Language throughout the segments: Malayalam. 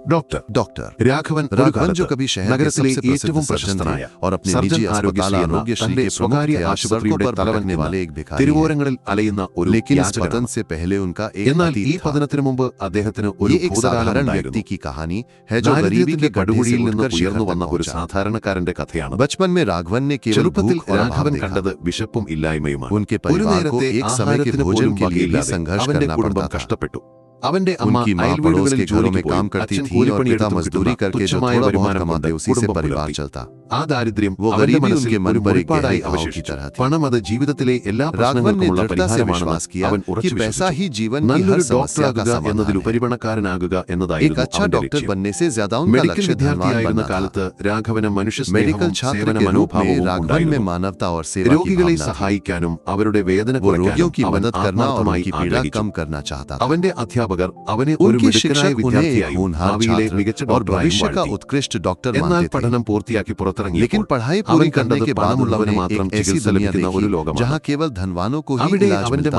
डॉक्टर राघवन जो कभी शहर के सबसे प्रसिद्ध सर्जन थे और अपने निजी अस्पताल आरोग्यश्री के स्वകാര്യ ആശുപത്രിയുടെ തലവനെ वाले एक भिखारी തിരുവോരങ്ങളിൽ അലയുന്ന ഒരു लेकिन इस पतन से पहले उनका എന്നാൽ ഈ പതനത്തിനു മുമ്പ് അദ്ദേഹത്തിന് ഒരു സാധാരണ വ്യക്തി की कहानी है जो गरीबी के കടുകുഴിയിൽ നിന്ന് ഉയർന്നു വന്ന ഒരു സാധാരണക്കാരന്റെ കഥയാണ് बचपन में राघवन ने केवल ചെറുപ്പത്തിൽ രാഘവൻ കണ്ടത് വിശപ്പും ഇല്ലായ്മയുമാണ് उनके परिवार को एक समय के भोजन के लिए भी संघर्ष करना पड़ता कष्टപ്പെട്ടു അവന്റെ അമ്മ അയൽവീടുകളിൽ घरों में काम करती थी और पिता मजदूरी करके जो थोड़ा बहुत कमाते उसी से परिवार चलता ആ ദാരിദ്ര്യം അവന്റെ ഉनके मन पर एक गहरी आग की तरह थी പണം അത് ജീവിതത്തിലെ എല്ലാ പ്രശ്നങ്ങൾക്കുമുള്ള പരിഹാരമാണെന്ന് അവൻ ഉറച്ചു വിശ്വസിച്ചു നല്ലൊരു ഡോക്ടറാകുക എന്നതിലുപരി പണക്കാരനാകുക എന്നതായിരുന്നു അവന്റെ ലക്ഷ്യം മെഡിക്കൽ വിദ്യാർത്ഥിയായിരുന്ന കാലത്ത് രാഘവന് മനുഷ്യസ്നേഹവും സേവന മനോഭാവവും ഉണ്ടായിരുന്നു രോഗികളെ സഹായിക്കാനും അവരുടെ വേദന കുറയ്ക്കാനും അവൻ ആത്മാർത്ഥമായി ആഗ്രഹിച്ചു അവന്റെ അധ്യാപകർ അവനെ ഒരു മിടുക്കനായ വിദ്യാർത്ഥിയായി ഭാവിയിലെ മികച്ച ഡോക്ടറായി വാഴ്ത്തി എന്നാൽ പഠനം പൂർത്തിയാക്കി लेकिन पढ़ाई पूरी करने के बाद उन्होंने एक ऐसी दुनिया देखी जहां केवल धनवानों को ही इलाज मिलता था।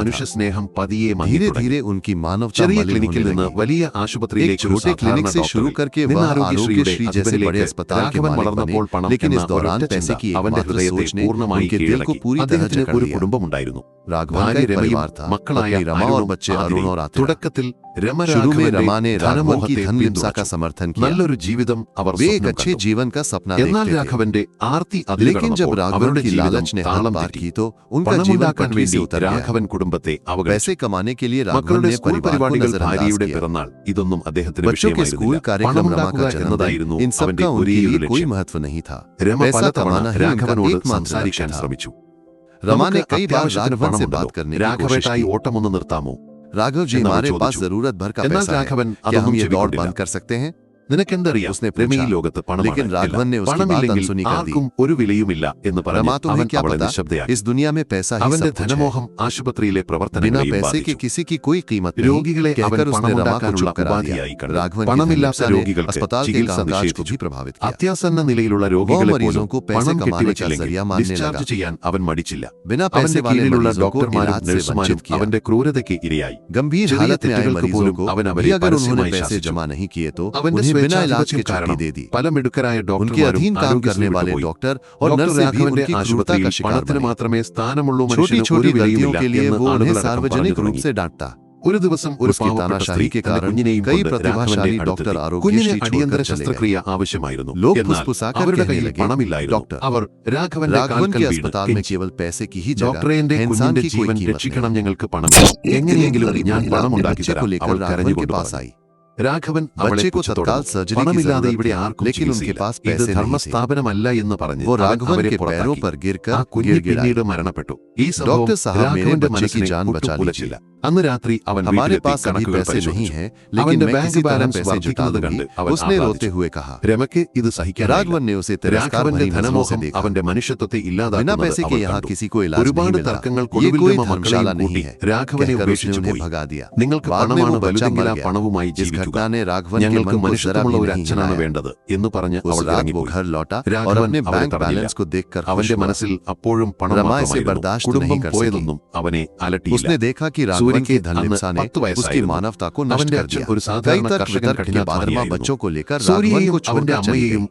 धीरे-धीरे उनकी मानवता क्लिनिक നിന്ന് വലിയ ആശുപത്രിയിലേക്ക് छोटे क्लिनिक से शुरू करके वह आरोग्यश्री जैसे बड़े अस्पताल के मालिक बने। लेकिन इस दौरान पैसे की അവന്റെ ഹൃദയത്തെ പൂർണ്ണമായി उनके दिल को पूरी तरह से ഒരു കുടുംബമുണ്ടായിരുന്നു राघवन का परिवार था മക്കളായ रमा और बच्चे अरुण और आतिरा। തുടക്കത്തിൽ शुरू में रमा ने राघवन की धन लिप्सा का समर्थन किया। നല്ലൊരു ജീവിതം അവർ वे एक अच्छे जीवन का सपना देखते थे। लेकिन जब राघवन की लालच ने हाथ पार की तो उनका जीवन पटरी से उतर गया। पैसे कमाने के लिए राघवन ने परिवार को नजरअंदाज किया। बच्चों के स्कूल कार्यक्रम रमा का जन्मदिन इन सब का उनके लिए कोई महत्व नहीं था। पैसा कमाना ही उनका एकमात्र लक्ष्य था। रमा ने कई बार राघवन से बात करने की कोशिश की। राघव जी हमारे पास जरूरत भर का पैसा है, क्या हम ये दौड़ बंद कर सकते हैं? उसने पूछा, लेकिन राघवन ने उसकी बात अनसुनी कर दी। रमा तुम्हें क्या पता, इस दुनिया में पैसा ही सब कुछ है। बिना पैसे के किसी की कोई कीमत नहीं, कहकर उसने रमा को चुप करा दिया। राघवन की लिप्सा ने अस्पताल के कामकाज को भी प्रभावित किया। वो मरीजों को पैसे कमाने का जरिया मानने लगा। बिना पैसे वाले मरीजों को इलाज से वंचित किया। गंभीर हालत में आए मरीजों को भी अगर उन्होंने पैसे जमा नहीं किए तो उन्हें बिना इलाज के छुट्टी दे दी। उनके अधीन काम करने वाले डॉक्टर और नर्स भी उनकी क्रूरता का शिकार बने। छोटी-छोटी गलतियों के लिए वो उन्हें सार्वजनिक रूप से डांटता। उसकी तानाशाही के कारण कई प्रतिभाशाली डॉक्टर आरोग्यश्री छोड़कर चले गए। लोग फुसफुसाकर कहने लगे, डॉक्टर राघवन के अस्पताल में केवल पैसे की ही जगह इंसान की कोई कीमत नहीं। बच्चे को लेकर राघवन के पास आई। राघवन बच्चे को तत्काल सर्जरी की जरूरत थी, लेकिन उनके पास पैसे नहीं थे। वो राघवन के पैरों पर गिरकर गिर गिरा। डॉक्टर साहब मेरे बच्चे की जान बचा लीजिए। हमारे पास अभी पैसे नहीं हैं, लेकिन मैं किसी तरह पैसे जुटा दूंगी, उसने रोते हुए कहा। राघवन ने उसे तिरस्कार भरी नजरों से देखा। बिना पैसे के यहाँ किसी को इलाज नहीं मिलता, ये कोई धर्मशाला नहीं है, कहकर उसने उन्हें भगा दिया। बाद में वो बच्चा मर गया। इस घटना ने राघवन के मन को जरा भी नहीं हिलाया। उस रात वो घर लौटा और अपने बैंक बैलेंस को देखकर खुश हुआ। रमा इसे बर्दाश्त नहीं कर सकी। उसने देखा कि राघवन की धनलिप्सा ने उसकी मानवता को नष्ट कर दिया। कई तर्क के बाद रमा बच्चों को लेकर राघवन को छोड़कर चली गई।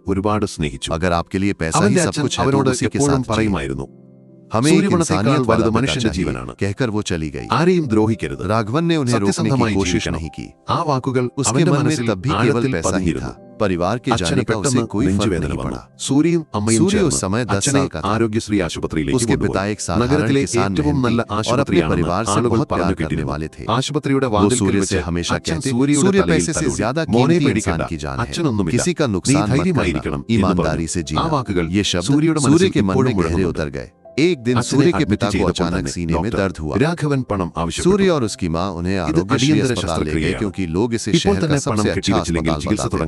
अगर आपके लिए पैसा ही सब कुछ है तो उसी के साथ जिए। हमें एक इंसानियत वाला मनुष्य जीवन कहकर वो चली गई। राघवन ने उन्हें रोकने की कोशिश नहीं की। उसके मन में तब भी केवल पैसा ही था। परिवार के जाने का उसे कोई फर्क नहीं पड़ा। सूर्य उस समय 10 साल का था। उसके पिता एक साधारण किसान और अपने परिवार से बहुत प्यार करने वाले थे। वो सूर्य से हमेशा कहते, सूर्य पैसे से ज्यादा कीमती इंसान की जान है, किसी का नुकसान मत करना, ईमानदारी से जीना। ये शब्द सूर्य के मन में गहरे उतर गए। एक दिन सूर्य के पिता को अचानक सीने में दर्द हुआ। सूर्य और उसकी मां उन्हें आरोग्यश्री अस्पताल ले गए, क्योंकि लोग इसे शहर का सबसे अच्छा अस्पताल बताते थे।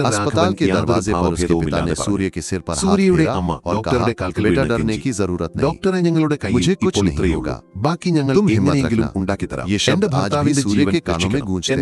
अस्पताल के दरवाजे पर उसके पिता ने सूर्य के सिर पर हाथ फेरा और कहा, बेटा डरने की जरूरत नहीं, मुझे कुछ नहीं होगा, तुम हिम्मत रखना। ये शब्द आज भी सूर्य के कानों में गूंजते हैं।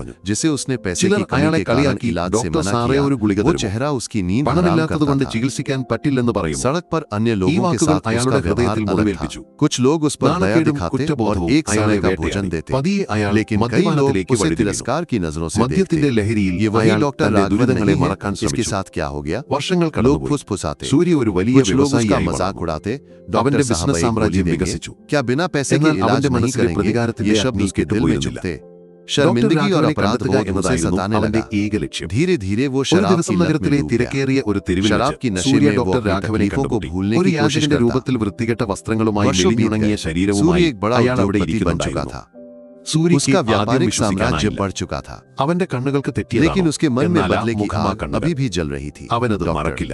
പറഞ്ഞു. जिसे उसने पैसे ചിലർ की कमी അയാളെ के कारण കളിയാക്കി इलाज से ഡോക്ടർ मना സാറേ किया। ഒരു ഗുളിക वो തരുമോ? चेहरा उसकी नींद हराम പണമില്ലാത്തത് करता കൊണ്ട് था। ചികിത്സിക്കാൻ പറ്റില്ലെന്ന് പറയും. सड़क पर अन्य ഈ लोगों के വാക്കുകൾ साथ അയാളുടെ उसका ഹൃദയത്തിൽ व्यवहार अलग था। മുറിവേൽപ്പിച്ചു. कुछ लोग उस पर दया നാണക്കേടും दिखाते और കുറ്റബോധവും एक समय അയാളെ का വേട്ടയാടി. भोजन देते, പതിയെ അയാൾ लेकिन कई लोग മദ്യപാനത്തിലേക്ക് उसे വഴിതിരിഞ്ഞു. तिरस्कार की नजरों से മദ്യത്തിന്റെ देखते। ലഹരിയിൽ ये वही അയാൾ डॉक्टर തന്റെ राघवन ദുരിതങ്ങളെ नहीं है। മറക്കാൻ इसके ശ്രമിച്ചു. साथ क्या हो गया? വർഷങ്ങൾ लोग കടന്നുപോയി. फुसफुसाते, സൂര്യ ഒരു വലിയ कुछ लोग उसका വ്യവസായിയായി मजाक വളർന്നു. उड़ाते। അവന്റെ डॉक्टर ബിസിനസ് साहब സാമ്രാജ്യം देंगे, വികസിച്ചു. क्या बिना पैसे के എന്നാൽ इलाज അവന്റെ नहीं മനസ്സിലെ करेंगे? പ്രതികാരത്തിന്റെ ये शब्द അഗ്നി उसके दिल में കെട്ടുപോയിരുന്നില്ല. चुभते। ഡോക്ടർ शर्मिंदगी और രാഘവനെ अपराध കണ്ടെത്തുക बोध उसे എന്നതായിരുന്നു सताने അവന്റെ लगा। ഏക ലക്ഷ്യം. धीरे धीरे वो ഒരു शराब ദിവസം की लत में നഗരത്തിലെ डूब गया। തിരക്കേറിയ ഒരു തെരുവിൽ शराब की വെച്ച് नशे സൂര്യ में वो ഡോക്ടർ अपनी രാഘവനെ तकलीफों को കണ്ടുമുട്ടി. भूलने ഒരു की कोशिश യാചകന്റെ करता। രൂപത്തിൽ വൃത്തികെട്ട വസ്ത്രങ്ങളുമായി वर्षों बीत മെലിഞ്ഞുണങ്ങിയ गए। ശരീരവുമായി सूर्य एक बड़ा അയാൾ അവിടെ उद्योगपति बन चुका ഇരിക്കുന്നുണ്ടായിരുന്നു. था। സൂര്യക്ക് उसका ആദ്യം व्यापारिक साम्राज्य വിശ്വസിക്കാനായില്ല. बढ़ चुका था, അവന്റെ കണ്ണുകൾക്ക് लेकिन തെറ്റിയതാണോ? उसके मन में എന്നാൽ ആ बदले की മുഖമാ आग കണ്ണുകൾ. अभी भी जल रही थी। അവനത് डॉक्टर, മറക്കില്ല.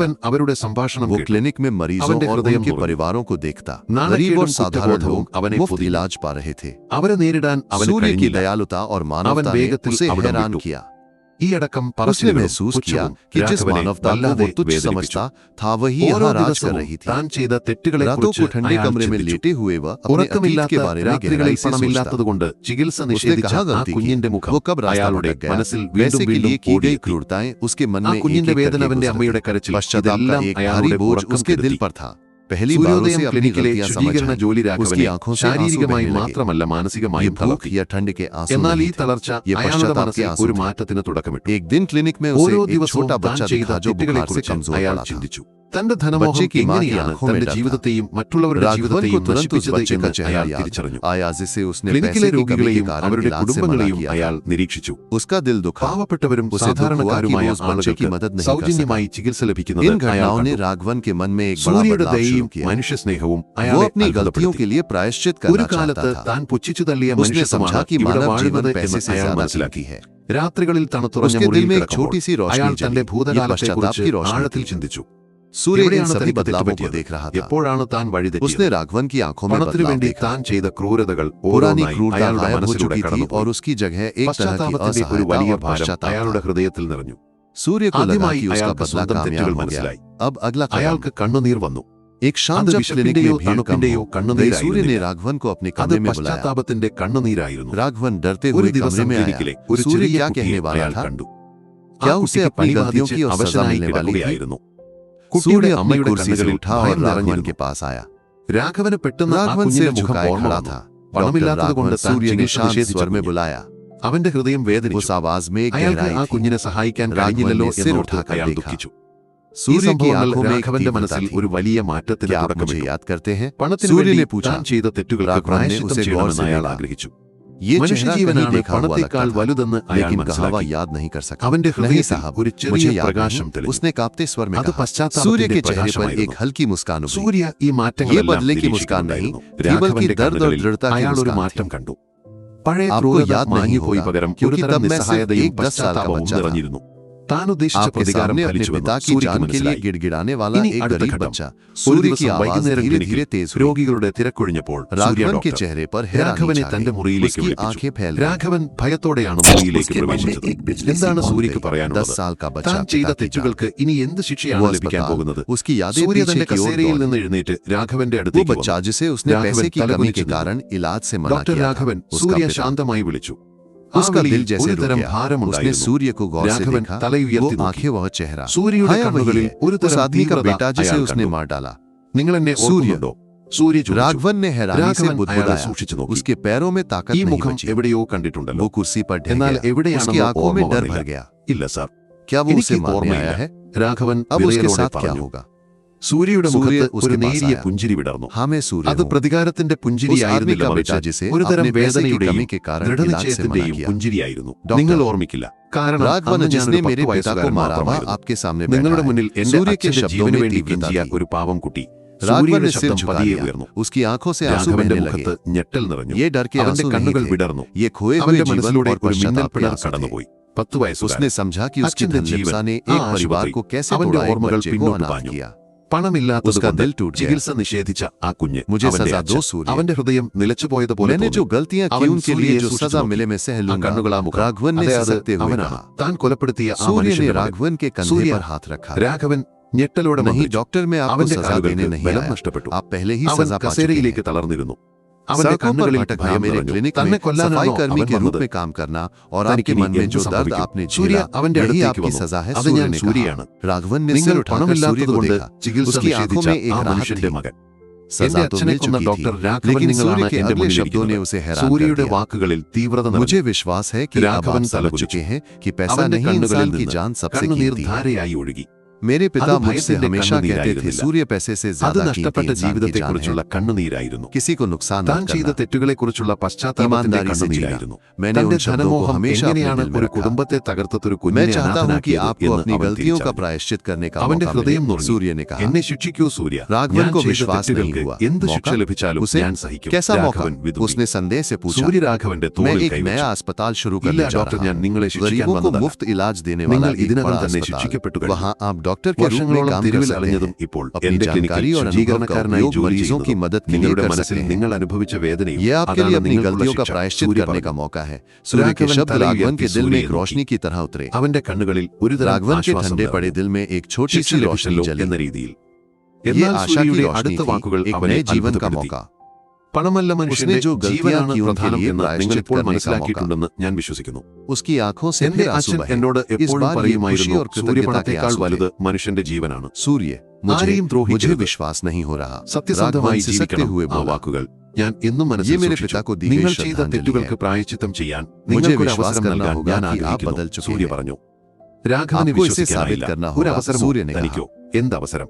രാഘവൻ അവരുടെ സംഭാഷണം वो കേട്ടു. क्लिनिक में मरीजों അവന്റെ और ഹൃദയം उनके നുറുങ്ങി. परिवारों को देखता। നാണക്കേടും गरीब और साधारण കുറ്റബോധവും लोग അവനെ मुफ्त പൊതിഞ്ഞു. इलाज पा रहे थे। അവരെ നേരിടാൻ അവന് सूर्य की കഴിഞ്ഞില്ല. दयालुता और मानवता ने വേഗത്തിൽ उसे അവിടം हैरान വിട്ടു. किया। ഈ അടക്കം उसने പറച്ചിലുകളും महसूस किया പുച്ഛവും कि जिस രാഘവനെ मानवता को വല്ലാതെ वो तुच्छ വേദനിപ്പിച്ചു. समझता था वही ഓരോ यहाँ राज कर ദിവസവും रही थी। താൻ ചെയ്ത തെറ്റുകളെ रातों को കുറിച്ച് ठंडे അയാൾ कमरे में ചിന്തിച്ചു. लेटे हुए वह अपने अतीत ഉറക്കമില്ലാത്ത के बारे में രാത്രികളിൽ गहराई से सोचता। പണമില്ലാത്തതുകൊണ്ട് ചികിത്സ നിഷേധിച്ച कहा ആ गलती की। കുഞ്ഞിന്റെ മുഖം वो कब रास्ता അയാളുടെ भटक गया, മനസ്സിൽ पैसे വീണ്ടും के വീണ്ടും लिए की गई ഓടിയെത്തി. क्रूरताएं उसके मन ആ में കുഞ്ഞിന്റെ एक-एक വേദന करके അവന്റെ गुजरती। അമ്മയുടെ കരച്ചിൽ पश्चाताप का ഇതെല്ലാം एक भारी അയാളുടെ बोझ ഉറക്കം उसके दिल കെടുത്തി. पर था। पहली बार സൂര്യോദയം उसे अपनी ക്ലിനിക്കിലെ गलतियां समझ ശുചീകരണ आई। ജോലി उसकी രാഘവനെ आंखों से आंसू ശാരീരികമായി बहने लगे। മാത്രമല്ല ये മാനസികമായും भूख തളർത്തി. या ठंड के आंसू എന്നാൽ ഈ नहीं थे। തളർച്ച ये അയാളുടെ पश्चाताप മനസ്സിൽ के आंसू ഒരു थे। മാറ്റത്തിന് തുടക്കമിട്ടു. एक दिन क्लिनिक में उसे ഓരോ एक ദിവസവും छोटा താൻ बच्चा ചെയ്ത दिखा जो बुखार से തെറ്റുകളെക്കുറിച്ച് कमजोर അയാൾ पड़ा था। ചിന്തിച്ചു. തന്റെ ധനമോഹം എങ്ങനെയാണ് തന്റെ ജീവിതത്തെയും മറ്റുള്ളവരുടെ ജീവിതത്തെയും നശിപ്പിച്ചത് എന്ന് അയാൾ തിരിച്ചറിഞ്ഞു. ക്ലിനിക്കിലെ രോഗികളെയും അവരുടെ കുടുംബങ്ങളെയും അയാൾ നിരീക്ഷിച്ചു. പാവപ്പെട്ടവരും സാധാരണക്കാരുമായ ആളുകൾക്ക് സൗജന്യമായി ചികിത്സ ലഭിക്കുന്നത് അയാൾ കണ്ടു. സൂര്യയുടെ ദയയും മനുഷ്യസ്നേഹവും അയാളെ അത്ഭുതപ്പെടുത്തി. ഒരു കാലത്ത് താൻ പുച്ഛിച്ചു തള്ളിയ മനുഷ്യസമാണ് ഇവിടെ വാഴുന്നത് എന്ന് അയാൾ മനസ്സിലാക്കി. രാത്രികളിൽ തണുത്തുറഞ്ഞ മുറിയിൽ കിടക്കുമ്പോൾ അയാൾ തന്റെ ഭൂതകാലത്തെക്കുറിച്ച് ആഴത്തിൽ ചിന്തിച്ചു. എപ്പോഴാണ് താൻ വഴിതെറ്റിയത്? പണത്തിനു വേണ്ടി താൻ ചെയ്ത ക്രൂരതകൾ ഓരോന്നായി അയാളുടെ മനസ്സിലൂടെ കടന്നുപോയി. പശ്ചാത്താപത്തിന്റെ ഒരു വലിയ ഭാരം അയാളുടെ ഹൃദയത്തിൽ നിറഞ്ഞു. ആദ്യമായി അയാൾക്ക് സ്വന്തം തെറ്റുകൾ മനസ്സിലായി. അയാൾക്ക് കണ്ണുനീർ വന്നു. വിശപ്പിന്റെയോ തണുപ്പിന്റെയോ കണ്ണുനീരായിരുന്നു. അത് പശ്ചാത്താപത്തിന്റെ കണ്ണുനീരായിരുന്നു. ഒരു ദിവസം ക്ലിനിക്കിലെ ഒരു ചെറിയ കുട്ടിയെ അയാൾ കണ്ടു. ആ കുട്ടിക്ക് പനി ബാധിച്ച് അവശനായി കിടക്കുകയായിരുന്നു. കുട്ടിയുടെ അമ്മയുടെ കണ്ണുകളിൽ ഭയം നിറഞ്ഞിരുന്നു. രാഘവന് പെട്ടെന്ന് ആ കുഞ്ഞിന്റെ മുഖം ഓർമ്മ വന്നു. പണമില്ലാത്തതുകൊണ്ട് താൻ ചികിത്സ നിഷേധിച്ചു. അവന്റെ ഹൃദയം വേദനിച്ചു. അയാൾക്ക് ആ കുഞ്ഞിനെ സഹായിക്കാൻ കഴിഞ്ഞില്ലല്ലോ എന്നോർത്ത് അയാൾ ദുഃഖിച്ചു. ഈ സംഭവങ്ങൾ രാഘവന്റെ മനസ്സിൽ ഒരു വലിയ മാറ്റത്തിന് തുടക്കമിട്ടു. പണത്തിനു വേണ്ടി താൻ ചെയ്ത തെറ്റുകൾക്ക് പ്രായശ്ചിത്തം ചെയ്യണമെന്ന് അയാൾ ആഗ്രഹിച്ചു. മനുഷ്യജീവനാണ് പണത്തേക്കാൾ വലുതെന്ന് അയാൾ മനസ്സിലാക്കി. അവന്റെ ഹൃദയത്തിൽ ഒരു ചെറിയ പ്രകാശം തെളിഞ്ഞു. അത് പശ്ചാത്താപത്തിന്റെ പ്രകാശമായിരുന്നു. സൂര്യ ഈ മാറ്റങ്ങളെല്ലാം നിരീക്ഷിക്കുന്നുണ്ടായിരുന്നു. രാഘവന്റെ കണ്ണുകളിൽ അയാൾ ഒരു മാറ്റം കണ്ടു. പഴയ ക്രൂരത മാഞ്ഞുപോയി. പകരം ഒരുതരം നിസ്സഹായതയും പശ്ചാത്താപവും നിറഞ്ഞിരുന്നു. താൻ ഉദ്ദേശിച്ച പ്രതികാരം ഫലിച്ചുവെന്ന് സൂര്യക്ക് മനസ്സിലായി. ഇനി അടുത്ത ഘട്ടം. ഒരു ദിവസം വൈകുന്നേരം ക്ലിനിക്കിൽ രോഗികളുടെ തിരക്കൊഴിഞ്ഞപ്പോൾ രാഘവനെ തന്റെ മുറിയിലേക്ക് വിളിപ്പിച്ചു. രാഘവൻ ഭയത്തോടെയാണ് മുറിയിലേക്ക് പ്രവേശിച്ചത്. എന്താണ് സൂര്യക്ക് പറയാനുള്ളത്? താൻ ചെയ്ത തെറ്റുകൾക്ക് ഇനി എന്ത് ശിക്ഷയാണ് ലഭിക്കാൻ പോകുന്നത്? സൂര്യ തന്റെ കസേരയിൽ നിന്ന് എഴുന്നേറ്റ് രാഘവന്റെ അടുത്തേക്ക് വന്നു. ഡോക്ടർ രാഘവൻ, സൂര്യ ശാന്തമായി വിളിച്ചു. ഒരുതരം ഭാരമുണ്ടായിരുന്നു. രാഘവൻ തലയുയർത്തി നോക്കി. സൂര്യയുടെ കണ്ണുകളിൽ ഒരുതരം തീവ്രത അയാൾ കണ്ടു. നിങ്ങൾ എന്നെ ഓർക്കുന്നുണ്ടോ? സൂര്യ ചോദിച്ചു. അയാളെ സൂക്ഷിച്ചു നോക്കി. ഈ മുഖം എവിടെയോ കണ്ടിട്ടുണ്ടല്ലോ. എന്നാൽ എവിടെയാണെന്ന് ഓർമ്മ വന്നില്ല. ഇല്ല സാർ, എനിക്ക് ഓർമ്മയില്ല. രാഘവൻ വിറയലോടെ പറഞ്ഞു. സൂര്യയുടെ മുഖത്ത് ഒരു നേരിയ പുഞ്ചിരി വിടർന്നു. അത് പ്രതികാരത്തിന്റെ പുഞ്ചിരിയായിരുന്നില്ല, മറിച്ച് ഒരുതരം വേദനയുടെയും ദൃഢനിശ്ചയത്തിന്റെയും പുഞ്ചിരിയായിരുന്നു. നിങ്ങൾ ഓർമ്മിക്കില്ല, കാരണം അന്ന് ഞാനൊരു 10 വയസ്സുകാരൻ മാത്രമായിരുന്നു. നിങ്ങളുടെ മുന്നിൽ എന്റെ അച്ഛന്റെ ജീവന് വേണ്ടി കെഞ്ചിയ ഒരു പാവം കുട്ടി. സൂര്യയുടെ ശബ്ദം പതിയെ ഉയർന്നു. രാഘവന്റെ മുഖത്ത് ഞെട്ടൽ നിറഞ്ഞു. അവന്റെ കണ്ണുകൾ വിടർന്നു. അവന്റെ മനസ്സിലൂടെ ഒരു മിന്നൽപ്പിണർ കടന്നുപോയി. 10 വയസ്സുകാരൻ. അച്ഛന്റെ ജീവൻ ആ ആശുപത്രി അവന്റെ ഓർമ്മകൾ പിന്നോട്ട് പാഞ്ഞു. പണമില്ലാത്തതുകൊണ്ട് ചികിത്സ നിഷേധിച്ച ആ കുഞ്ഞ്, അവന്റെ ഹൃദയം നിലച്ചുപോയതുപോലെ കണ്ണുകൾ ആ മുഖം. അവനാണ് താൻ കൊലപ്പെടുത്തിയ ആ മനുഷ്യൻ. സൂര്യ രാഘവൻ ഞെട്ടലോടെ അവന്റെ കാലുകൾക്ക് ബലം നഷ്ടപ്പെട്ടു. അവൻ കസേരയിലേക്ക് തളർന്നിരുന്നു. അവന്റെ കണ്ണുകളിൽ ഭയം നിറഞ്ഞു. തന്നെ കൊല്ലാനാണോ അവൻ വന്നത്? തനിക്ക് സൂര്യ അവന്റെ അടുത്തേക്ക് വന്നു. അത് ഞാൻ സൂര്യയാണ്. നിങ്ങൾ പണമില്ലാത്തതുകൊണ്ട് ചികിത്സ നിഷേധിച്ച ആ മനുഷ്യന്റെ മകൻ. എന്റെ അച്ഛനെ കൊന്ന ഡോക്ടർ രാഘവൻ നിങ്ങളാണ് എന്റെ മുന്നിലിരിക്കുന്നത്. സൂര്യയുടെ വാക്കുകളിൽ തീവ്രത നിറഞ്ഞു. രാഘവൻ തലകുനിച്ചു. അവന്റെ കണ്ണുകളിൽ നിന്ന് കണ്ണുനീർ ധാരയായി ഒഴുകി. मेरे पिता मुझसे हमेशा कहते थे सूर्य पैसे से ज्यादा നഷ്ടപ്പെട്ട ജീവിതത്തെക്കുറിച്ചുള്ള കണ്ണുനീരായിരുന്നു. किसी को नुकसान താൻ ചെയ്ത തെറ്റുകളെക്കുറിച്ചുള്ള പശ്ചാത്താപത്തിന്റെ കണ്ണുനീരായിരുന്നു. തന്റെ ധനമോഹം എങ്ങനെയാണ് ഒരു കുടുംബത്തെ തകർത്തൊരു കുഞ്ഞിനെ അനാഥനാക്കിയത് എന്ന് അവൻ തിരിച്ചറിഞ്ഞു. അവന്റെ ഹൃദയം നുറുങ്ങി. എന്നെ ശിക്ഷിക്കൂ സൂര്യ, ഞാൻ ചെയ്ത തെറ്റുകൾക്ക് എന്ത് ശിക്ഷ ലഭിച്ചാലും ഞാൻ സഹിക്കും. രാഘവൻ വിതുമ്പി. സൂര്യ രാഘവന്റെ തോളിൽ കൈവച്ചു. ഇല്ല ഡോക്ടർ, ഞാൻ നിങ്ങളെ ശിക്ഷിക്കാൻ വന്നതല്ല. നിങ്ങൾ ഇതിനകം തന്നെ ശിക്ഷിക്കപ്പെട്ടു കഴിഞ്ഞു. വർഷങ്ങളോളം തിരുവിൽ അലഞ്ഞതും ഇപ്പോൾ എന്റെ ക്ലിനിക്കിൽ ശുചീകരണക്കാരനായി ജോലി ചെയ്യുന്നതും നിങ്ങളുടെ മനസ്സിൽ നിങ്ങൾ അനുഭവിച്ച വേദനയും അതാണ് നിങ്ങൾ അവന്റെ കണ്ണുകളിൽ ഒരുതരം ആശ്വാസം എന്ന രീതിയിൽ. എന്നാൽ സൂര്യയുടെ അടുത്ത വാക്കുകൾ അവനെ അത്ഭുതപ്പെടുത്തി. പണമല്ല മനുഷ്യന്റെ ജീവനാണ് പ്രധാനം എന്ന് നിങ്ങൾ ഇപ്പോൾ മനസ്സിലാക്കിയിട്ടുണ്ടെന്ന് ഞാൻ വിശ്വസിക്കുന്നു. എന്റെ അച്ഛൻ എന്നോട് എപ്പോഴും പറയുമായിരുന്നു, സൂര്യപണത്തേക്കാൾ വലുത് മനുഷ്യന്റെ ജീവനാണ്. ആരെയും ദ്രോഹിക്കരുത്, സത്യസന്ധമായി ജീവിക്കണം. ആ വാക്കുകൾ ഞാൻ എന്നും മനസ്സിലാക്കി. നിങ്ങൾ ചെയ്ത തെറ്റുകൾക്ക് പ്രായശ്ചിത്തം ചെയ്യാൻ നിങ്ങൾക്കൊരു അവസരം നൽകാൻ ഞാൻ ആഗ്രഹിക്കുന്നു. സൂര്യ പറഞ്ഞു. രാഘവനെ വിശ്വസിക്കാനായില്ല. ഒരു അവസരം തനിക്കോ? എന്തവസരം?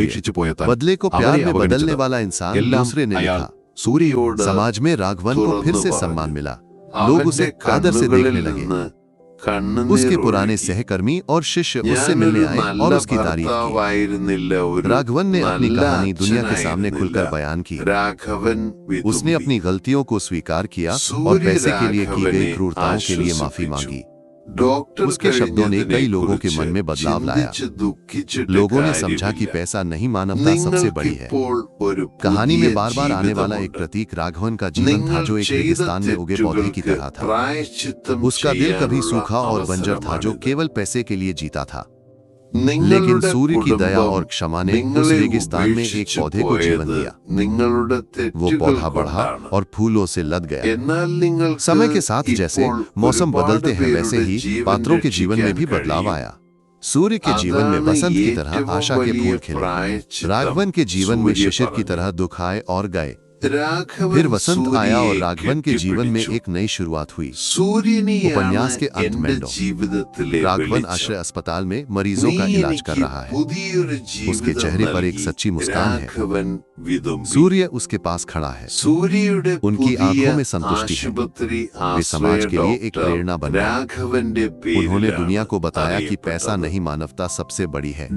ഉപേക്ഷിച്ചു പോയ താൻ बदले को प्यार അവരെ में बदलने അവഗണിച്ചത്. वाला इंसान എല്ലാം दूसरे ने അയാൾ लिखा। സൂര്യയോട് समाज में राघवन को फिर से തുറന്നു सम्मान मिला। അവന്റെ लोग उसे आदर से കണ്ണുകളിൽ देखने लगे। നിന്ന് കണ്ണുനീർ उसके पुराने ഒഴുകി. सहकर्मी और शिष्य उससे ഞാനൊരു मिलने आए നല്ല और उसकी तारीफ की। ഭർത്താവായിരുന്നില്ല, ഒരു राघवन ने अपनी നല്ല कहानी दुनिया के सामने खुलकर അച്ഛനായിരുന്നില്ല. बयान की। രാഘവൻ उसने अपनी गलतियों को स्वीकार किया और सूर्य पैसे के लिए की गई राघवने क्रूरताओं के लिए माफी आश्वसिപ്പിച്ചു. मांगी। डॉक्टर उसके शब्दों ने कई लोगों के मन में बदलाव लाया। लोगों ने समझा कि पैसा नहीं मानवता सबसे बड़ी है। कहानी में बार बार आने वाला एक प्रतीक राघवन का जीवन था, जो एक रेगिस्तान में उगे पौधे की तरह था। उसका दिल कभी सूखा और बंजर था, जो केवल पैसे के लिए जीता था। लेकिन सूर्य की दया और क्षमा ने उस रेगिस्तान में एक पौधे को जीवन दिया। वो पौधा बढ़ा और फूलों से लद गया। समय के साथ जैसे मौसम बदलते हैं वैसे ही पात्रों के जीवन में भी बदलाव आया। सूर्य के जीवन में बसंत की तरह आशा के फूल खिले, राघवन के जीवन में शिशिर की तरह दुख आए और गए। फिर वसंत आया और राघवन के जीवन में एक नई शुरुआत हुई। उपन्यास के अंत में राघवन आश्रय अस्पताल में मरीजों का इलाज कर रहा है। उसके चेहरे पर एक सच्ची मुस्कान है। सूर्य उसके पास खड़ा है। उनकी आंखों में संतुष्टि है। वे समाज के लिए एक प्रेरणा बन गए। उन्होंने दुनिया को बताया कि पैसा नहीं, मानवता सबसे बड़ी है।